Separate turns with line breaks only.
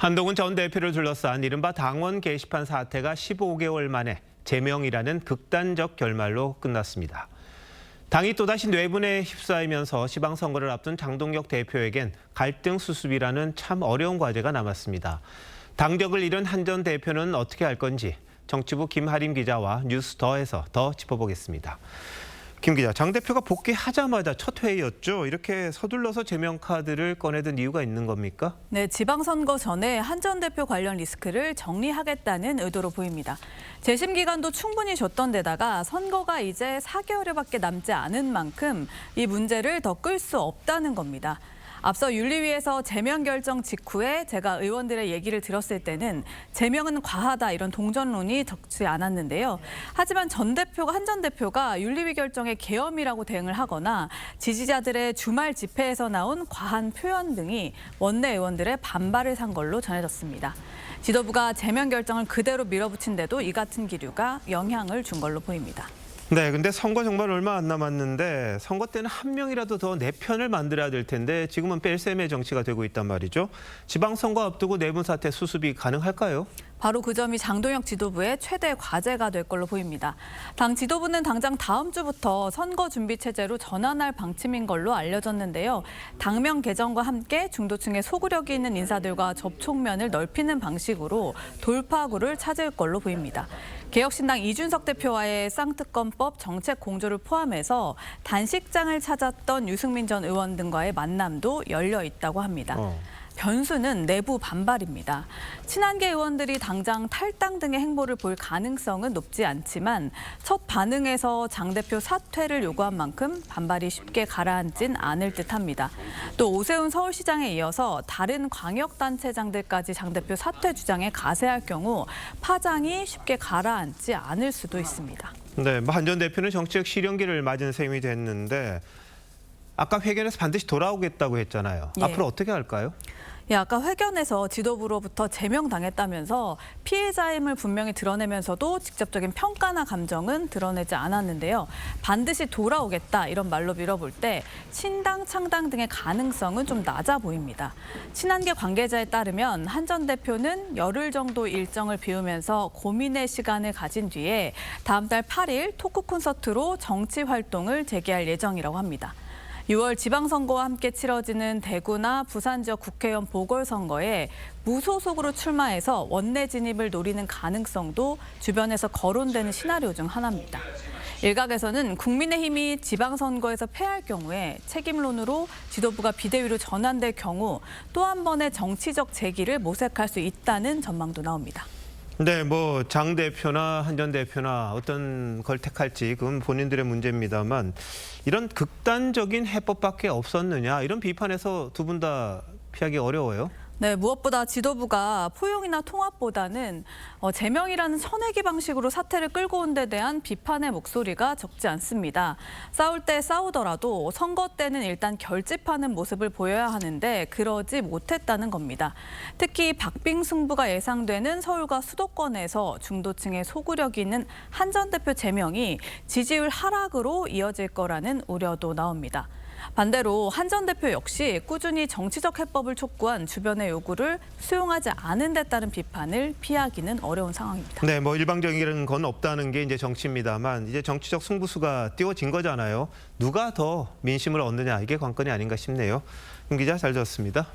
한동훈 전 대표를 둘러싼 이른바 당원 게시판 사태가 15개월 만에 제명이라는 극단적 결말로 끝났습니다. 당이 또다시 뇌분에 휩싸이면서 지방선거를 앞둔 장동혁 대표에겐 갈등 수습이라는 참 어려운 과제가 남았습니다. 당적을 잃은 한 전 대표는 어떻게 할 건지 정치부 김하림 기자와 뉴스더에서 더 짚어보겠습니다. 김 기자, 장 대표가 복귀하자마자 첫 회의였죠. 이렇게 서둘러서 제명 카드를 꺼내든 이유가 있는 겁니까?
네, 지방선거 전에 한 전 대표 관련 리스크를 정리하겠다는 의도로 보입니다. 재심 기간도 충분히 줬던 데다가 선거가 이제 4개월여밖에 남지 않은 만큼 이 문제를 더 끌 수 없다는 겁니다. 앞서 윤리위에서 제명 결정 직후에 제가 의원들의 얘기를 들었을 때는 제명은 과하다 이런 동전론이 적지 않았는데요. 하지만 한 전 대표가 윤리위 결정의 계엄이라고 대응을 하거나 지지자들의 주말 집회에서 나온 과한 표현 등이 원내 의원들의 반발을 산 걸로 전해졌습니다. 지도부가 제명 결정을 그대로 밀어붙인 데도 이 같은 기류가 영향을 준 걸로 보입니다.
네, 근데 선거 정말 얼마 안 남았는데 선거 때는 한 명이라도 더 내 편을 만들어야 될 텐데 지금은 뺄셈의 정치가 되고 있단 말이죠. 지방선거 앞두고 내분 사태 수습이 가능할까요?
바로 그 점이 장동혁 지도부의 최대 과제가 될 걸로 보입니다. 당 지도부는 당장 다음 주부터 선거 준비 체제로 전환할 방침인 걸로 알려졌는데요. 당명 개정과 함께 중도층의 소구력이 있는 인사들과 접촉면을 넓히는 방식으로 돌파구를 찾을 걸로 보입니다. 개혁신당 이준석 대표와의 쌍특검법 정책 공조를 포함해서 단식장을 찾았던 유승민 전 의원 등과의 만남도 열려 있다고 합니다. 변수는 내부 반발입니다. 친한계 의원들이 당장 탈당 등의 행보를 볼 가능성은 높지 않지만 첫 반응에서 장 대표 사퇴를 요구한 만큼 반발이 쉽게 가라앉진 않을 듯합니다. 또 오세훈 서울시장에 이어서 다른 광역단체장들까지 장 대표 사퇴 주장에 가세할 경우 파장이 쉽게 가라앉지 않을 수도 있습니다.
네, 한 전 대표는 정치적 시련기를 맞은 셈이 됐는데 아까 회견에서 반드시 돌아오겠다고 했잖아요.
예.
앞으로 어떻게 할까요?
예, 아까 회견에서 지도부로부터 제명당했다면서 피해자임을 분명히 드러내면서도 직접적인 평가나 감정은 드러내지 않았는데요. 반드시 돌아오겠다 이런 말로 밀어볼 때 친당, 창당 등의 가능성은 좀 낮아 보입니다. 친한계 관계자에 따르면 한 전 대표는 열흘 정도 일정을 비우면서 고민의 시간을 가진 뒤에 다음 달 8일 토크 콘서트로 정치 활동을 재개할 예정이라고 합니다. 6월 지방선거와 함께 치러지는 대구나 부산 지역 국회의원 보궐선거에 무소속으로 출마해서 원내 진입을 노리는 가능성도 주변에서 거론되는 시나리오 중 하나입니다. 일각에서는 국민의힘이 지방선거에서 패할 경우에 책임론으로 지도부가 비대위로 전환될 경우 또 한 번의 정치적 재기를 모색할 수 있다는 전망도 나옵니다.
네, 뭐 장 대표나 한 전 대표나 어떤 걸 택할지 그건 본인들의 문제입니다만 이런 극단적인 해법밖에 없었느냐 이런 비판에서 두 분 다 피하기 어려워요.
네, 무엇보다 지도부가 포용이나 통합보다는 제명이라는 선회기 방식으로 사태를 끌고 온 데 대한 비판의 목소리가 적지 않습니다. 싸울 때 싸우더라도 선거 때는 일단 결집하는 모습을 보여야 하는데 그러지 못했다는 겁니다. 특히 박빙 승부가 예상되는 서울과 수도권에서 중도층의 소구력이 있는 한 전 대표 제명이 지지율 하락으로 이어질 거라는 우려도 나옵니다. 반대로 한 전 대표 역시 꾸준히 정치적 해법을 촉구한 주변의 요구를 수용하지 않은 데 따른 비판을 피하기는 어려운 상황입니다.
네, 뭐 일방적인 건 없다는 게 이제 정치입니다만 이제 정치적 승부수가 띄워진 거잖아요. 누가 더 민심을 얻느냐 이게 관건이 아닌가 싶네요. 김 기자 잘 들었습니다.